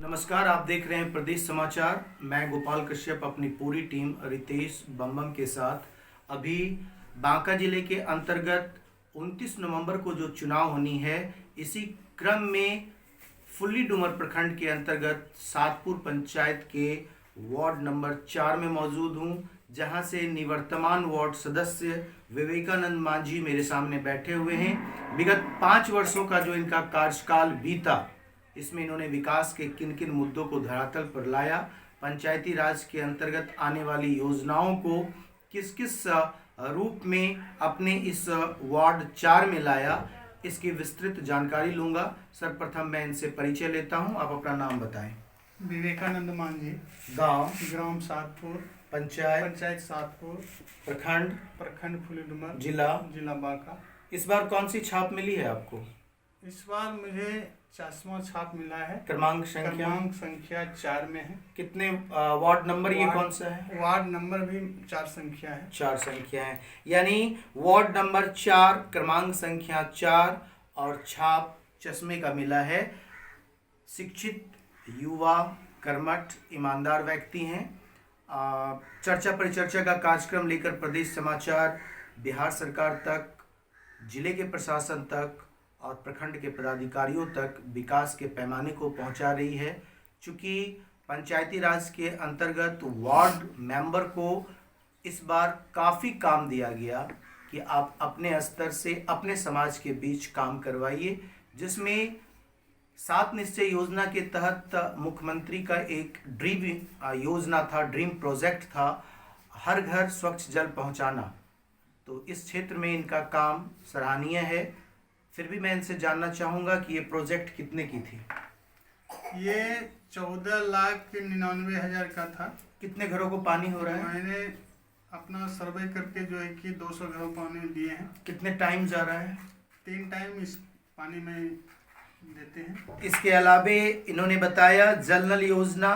नमस्कार, आप देख रहे हैं प्रदेश समाचार। मैं गोपाल कश्यप अपनी पूरी टीम रितेश बम्बम के साथ अभी बांका जिले के अंतर्गत 29 नवंबर को जो चुनाव होनी है, इसी क्रम में फुल्ली डूमर प्रखंड के अंतर्गत सातपुर पंचायत के वार्ड नंबर 4 में मौजूद हूं, जहां से निवर्तमान वार्ड सदस्य विवेकानंद मांझी मेरे सामने बैठे हुए हैं। विगत 5 वर्षों का जो इनका कार्यकाल बीता, इसमें इन्होंने विकास के किन किन मुद्दों को धरातल पर लाया, पंचायती राज के अंतर्गत आने वाली योजनाओं को किस किस रूप में अपने इस वार्ड 4 में लाया, इसकी विस्तृत जानकारी लूंगा। सर्वप्रथम मैं इनसे परिचय लेता हूं। आप अपना नाम बताएं। विवेकानंद मांझी, गांव, ग्राम सातपुर, पंचायत सातपुर, प्रखंड फुली डूमर, जिला बांका। इस बार कौन सी छाप मिली है आपको? इस बार मुझे 40वां छाप मिला है। क्रमांक संख्या 4 में है। कितने वार्ड नंबर ये कौन सा है? वार्ड नंबर भी 4 संख्या है। 4 संख्या है, यानी वार्ड नंबर 4, क्रमांक संख्या 4 और छाप चश्मे का मिला है। शिक्षित, युवा, कर्मठ, ईमानदार व्यक्ति हैं। चर्चा परिचर्चा का कार्यक्रम लेकर प्रदेश समाचार बिहार सरकार तक, जिले के प्रशासन तक और प्रखंड के पदाधिकारियों तक विकास के पैमाने को पहुंचा रही है। चूँकि पंचायती राज के अंतर्गत वार्ड मेंबर को इस बार काफ़ी काम दिया गया कि आप अपने स्तर से अपने समाज के बीच काम करवाइए, जिसमें 7 निश्चय योजना के तहत मुख्यमंत्री का एक ड्रीम योजना था, ड्रीम प्रोजेक्ट था, हर घर स्वच्छ जल पहुंचाना। तो इस क्षेत्र में इनका काम सराहनीय है। फिर भी मैं इनसे जानना चाहूँगा कि ये प्रोजेक्ट कितने की थी? ये 14,99,000 का था। कितने घरों को पानी हो रहा है? मैंने अपना सर्वे करके जो है कि 200 घरों को पानी दिए हैं। कितने टाइम जा रहा है? 3 टाइम इस पानी में देते हैं। इसके अलावे इन्होंने बताया जल नल योजना,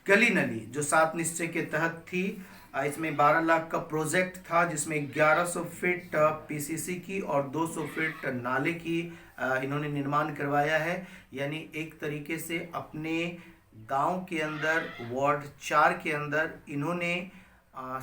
गली नली जो 7 निश्चय के तहत थी, इसमें 12 लाख का प्रोजेक्ट था, जिसमें 1100 फीट पीसीसी की और 200 फीट नाले की इन्होंने निर्माण करवाया है। यानी एक तरीके से अपने गांव के अंदर, वार्ड 4 के अंदर इन्होंने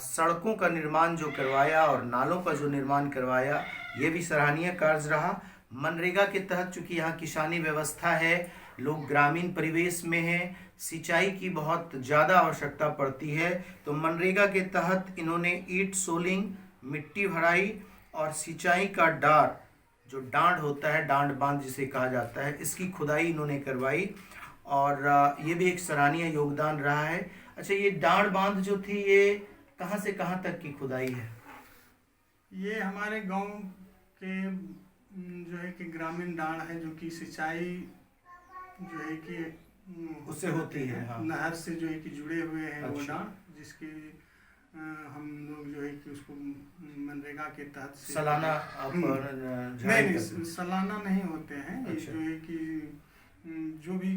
सड़कों का निर्माण जो करवाया और नालों का जो निर्माण करवाया, ये भी सराहनीय कार्य रहा। मनरेगा के तहत चूँकि यहाँ किसानी व्यवस्था है, लोग ग्रामीण परिवेश में हैं, सिंचाई की बहुत ज़्यादा आवश्यकता पड़ती है, तो मनरेगा के तहत इन्होंने ईंट सोलिंग, मिट्टी भराई और सिंचाई का डार, जो डांड होता है, डांड बांध जिसे कहा जाता है, इसकी खुदाई इन्होंने करवाई और ये भी एक सराहनीय योगदान रहा है। अच्छा, ये डांड बांध जो थी, ये कहाँ से कहाँ तक की खुदाई है? ये हमारे गांव के जो है कि ग्रामीण डांड है, जो कि सिंचाई जो है कि उससे होती है। हाँ। नहर से जो है कि जुड़े हुए हैं। अच्छा। वो डांड जिसके हम लोग जो है कि उसको मनरेगा के तहत से सालाना नहीं, सालाना नहीं होते हैं। अच्छा। जो है कि जो भी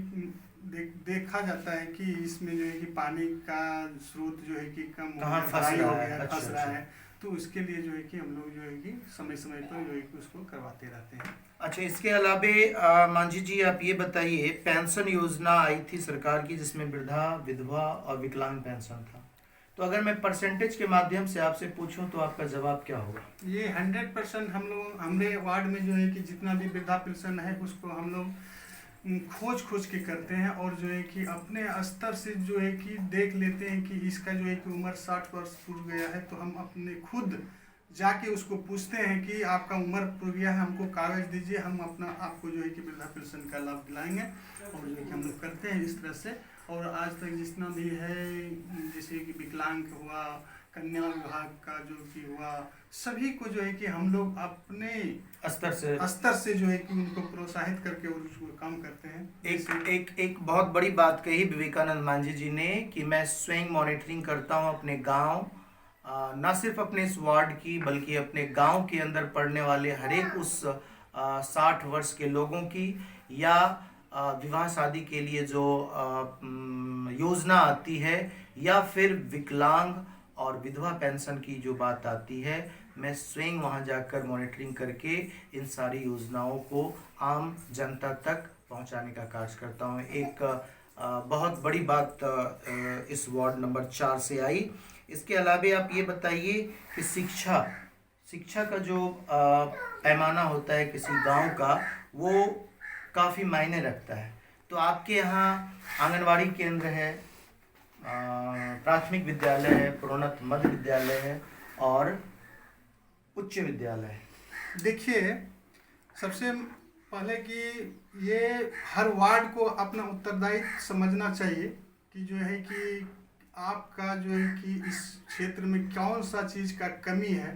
देखा जाता है कि इसमें जो है कि पानी का स्रोत जो है कि कम फंस रहा है, तो उसके लिए जो है कि हम लोग जो है कि समय समय पर जो है कि उसको करवाते रहते हैं। अच्छा, इसके अलावे मांझी जी, आप ये बताइए, पेंशन योजना आई थी सरकार की, जिसमें वृद्धा, विधवा और विकलांग पेंशन था। तो अगर मैं परसेंटेज के माध्यम से आपसे पूछूं तो आपका जवाब क्या होगा? ये 100% हम लोग, हमारे वार्ड में जो है कि जितना भी वृद्धा पेंशन है, उसको हम लोग खोज के करते हैं और जो है कि अपने स्तर से जो है कि देख लेते हैं कि इसका जो है कि उम्र 60 वर्ष पूर गया है, तो हम अपने खुद जाके उसको पूछते हैं कि आपका उम्र पूर गया है, हमको कागज दीजिए, हम अपना आपको जो है कि वृद्धा पेंशन का लाभ दिलाएंगे। और जो है कि हम लोग करते हैं इस तरह से। और आज तक जितना भी है, जैसे कि विकलांग हुआ, कन्या विभाग का जो कि हुआ, सभी को जो है कि हम लोग अपने स्तर से जो है कि उनको प्रोत्साहित करके और उसको काम करते हैं। एक बहुत बड़ी बात कही विवेकानंद मांझी जी ने कि मैं स्वयं मॉनिटरिंग करता हूं अपने गांव, न सिर्फ अपने इस वार्ड की बल्कि अपने गांव के अंदर पढ़ने वाले हर एक उस 60 वर्ष के लोगों की, या विवाह शादी के लिए जो योजना आती है, या फिर विकलांग और विधवा पेंशन की जो बात आती है, मैं स्वयं वहां जाकर मॉनिटरिंग करके इन सारी योजनाओं को आम जनता तक पहुंचाने का कार्य करता हूं। एक बहुत बड़ी बात इस वार्ड नंबर 4 से आई। इसके अलावा आप ये बताइए कि शिक्षा का जो पैमाना होता है किसी गांव का, वो काफ़ी मायने रखता है। तो आपके यहाँ आंगनवाड़ी केंद्र है, प्राथमिक विद्यालय है, प्रोन्नत मध्य विद्यालय है और उच्च विद्यालय है। देखिए, सबसे पहले कि ये हर वार्ड को अपना उत्तरदायित्व समझना चाहिए कि जो है कि आपका जो है कि इस क्षेत्र में कौन सा चीज़ का कमी है,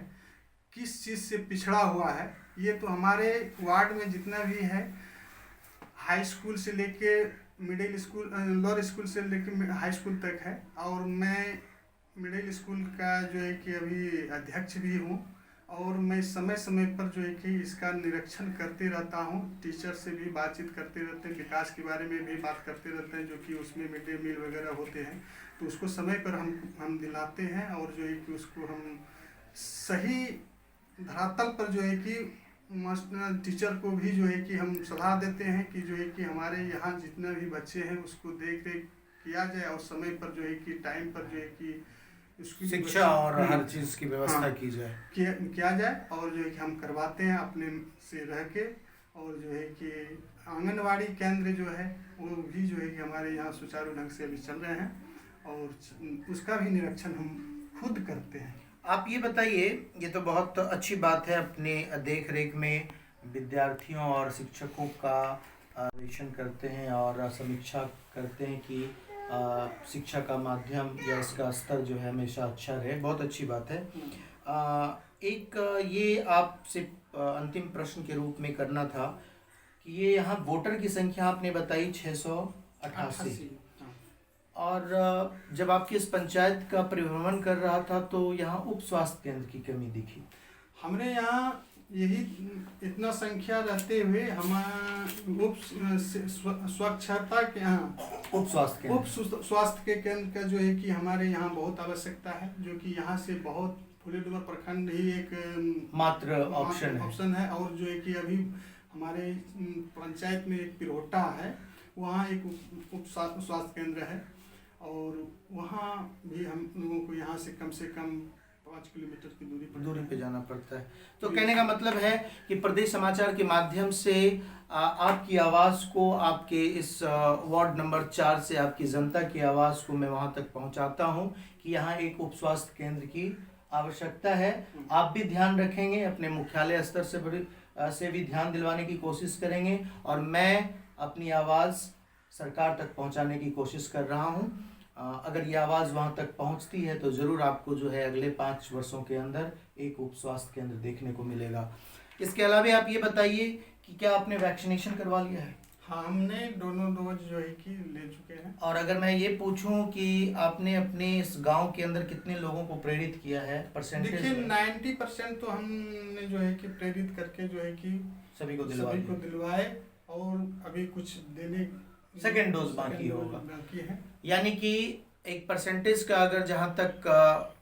किस चीज़ से पिछड़ा हुआ है। ये तो हमारे वार्ड में जितना भी है, हाई स्कूल से लेके मिडिल स्कूल, लोअर स्कूल से लेके हाई स्कूल तक है। और मैं मिडिल स्कूल का जो है कि अभी अध्यक्ष भी हूँ, और मैं समय समय पर जो है कि इसका निरीक्षण करते रहता हूँ। टीचर से भी बातचीत करते रहते हैं, विकास के बारे में भी बात करते रहते हैं, जो कि उसमें मिड डे मील वगैरह होते हैं, तो उसको समय पर हम दिलाते हैं। और जो है कि उसको हम सही धरातल पर जो है कि मास्टर टीचर को भी जो है कि हम सलाह देते हैं कि जो है कि हमारे यहाँ जितने भी बच्चे हैं उसको देख रेख किया जाए, और समय पर जो है कि टाइम पर जो है कि उसकी शिक्षा और हर चीज़ की व्यवस्था की जाए, किया जाए। और जो है कि हम करवाते हैं अपने से रह के। और जो है कि आंगनवाड़ी केंद्र जो है वो भी जो है कि हमारे यहाँ सुचारू ढंग से अभी चल रहे हैं, और उसका भी निरीक्षण हम खुद करते हैं। आप ये बताइए, ये तो बहुत अच्छी बात है, अपने देख रेख में विद्यार्थियों और शिक्षकों का निरीक्षण करते हैं और समीक्षा करते हैं कि शिक्षा का माध्यम या इसका स्तर जो है हमेशा अच्छा रहे। बहुत अच्छी बात है। एक ये आपसे अंतिम प्रश्न के रूप में करना था कि ये यहाँ वोटर की संख्या आपने बताई 688, और जब आपकी इस पंचायत का परिभ्रमण कर रहा था तो यहाँ उप स्वास्थ्य केंद्र की कमी दिखी। हमने यहाँ यही इतना संख्या रहते हुए हम उप स्वच्छता के उप स्वास्थ्य के केंद्र का जो है कि हमारे यहाँ बहुत आवश्यकता है, जो कि यहाँ से बहुत फुलेडुबर प्रखंड ही एक मात्र ऑप्शन है। और जो है कि अभी हमारे पंचायत में एक पिरोटा है, वहाँ एक उप स्वास्थ्य केंद्र है, और वहाँ भी हम लोगों को यहाँ से कम 5 किलोमीटर की दूरी पे जाना पड़ता है। तो कहने का मतलब है कि प्रदेश समाचार के माध्यम से आपकी आवाज़ को, आपके इस वार्ड नंबर 4 से आपकी जनता की आवाज़ को मैं वहाँ तक पहुँचाता हूँ कि यहाँ एक उप स्वास्थ्य केंद्र की आवश्यकता है। आप भी ध्यान रखेंगे, अपने मुख्यालय स्तर से भी ध्यान दिलवाने की कोशिश करेंगे, और मैं अपनी आवाज़ सरकार तक पहुंचाने की कोशिश कर रहा हूं। अगर ये आवाज़ वहां तक पहुंचती है तो ज़रूर आपको जो है अगले 5 वर्षों के अंदर एक उप स्वास्थ्य केंद्र देखने को मिलेगा। इसके अलावा आप ये बताइए कि क्या आपने वैक्सीनेशन करवा लिया है? हाँ, हमने दोनों डोज जो है कि ले चुके हैं। और अगर मैं ये पूछूं कि आपने अपने इस गांव के अंदर कितने लोगों को प्रेरित किया है, परसेंटेज? देखिए, 90% तो हमने जो है कि प्रेरित करके जो है कि सभी को दिलवाए, और अभी कुछ देने सेकेंड डोज बाकी होगा, बाकी है। यानी कि एक परसेंटेज का अगर जहां तक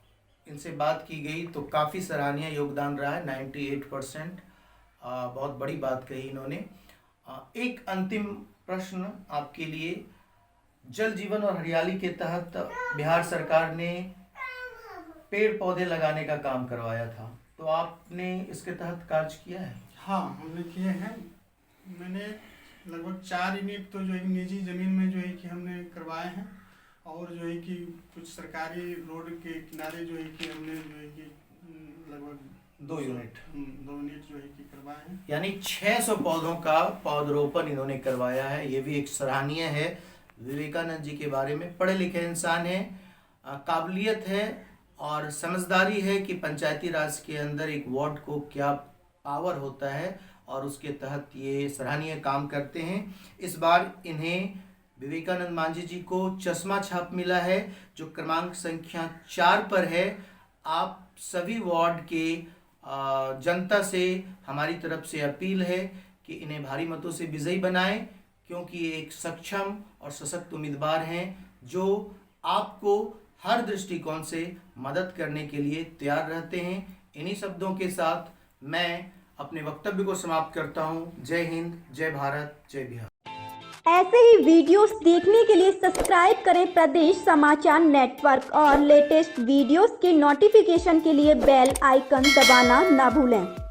इनसे बात की गई तो काफ़ी सराहनीय योगदान रहा है, 98%। बहुत बड़ी बात कही इन्होंने। एक अंतिम प्रश्न आपके लिए, जल जीवन और हरियाली के तहत बिहार सरकार ने पेड़ पौधे लगाने का काम करवाया था, तो आपने इसके तहत कार्य किया है? हाँ, हमने किए हैं। मैंने लगभग 4 यूनिट तो जो है निजी ज़मीन में जो है कि हमने करवाए हैं, और जो है कि कुछ सरकारी रोड के किनारे जो है कि हमने जो है कि लगभग 2 यूनिट जो है कि करवाए हैं। यानी 600 पौधों का पौधरोपण इन्होंने करवाया है। ये भी एक सराहनीय है। विवेकानंद जी के बारे में पढ़े लिखे इंसान है, काबिलियत है और समझदारी है कि पंचायती राज के अंदर एक वार्ड को क्या पावर होता है, और उसके तहत ये सराहनीय काम करते हैं। इस बार इन्हें विवेकानंद मांझी जी को चश्मा छाप मिला है, जो क्रमांक संख्या 4 पर है। आप सभी वार्ड के जनता से हमारी तरफ से अपील है कि इन्हें भारी मतों से विजयी बनाएं, क्योंकि ये एक सक्षम और सशक्त उम्मीदवार हैं जो आपको हर दृष्टिकोण से मदद करने के लिए तैयार रहते हैं। इन्हीं शब्दों के साथ मैं अपने वक्तव्य को समाप्त करता हूं। जय हिंद, जय भारत, जय बिहार। ऐसे ही वीडियोस देखने के लिए सब्सक्राइब करें प्रदेश समाचार नेटवर्क और लेटेस्ट वीडियोस के नोटिफिकेशन के लिए बेल आइकन दबाना ना भूलें।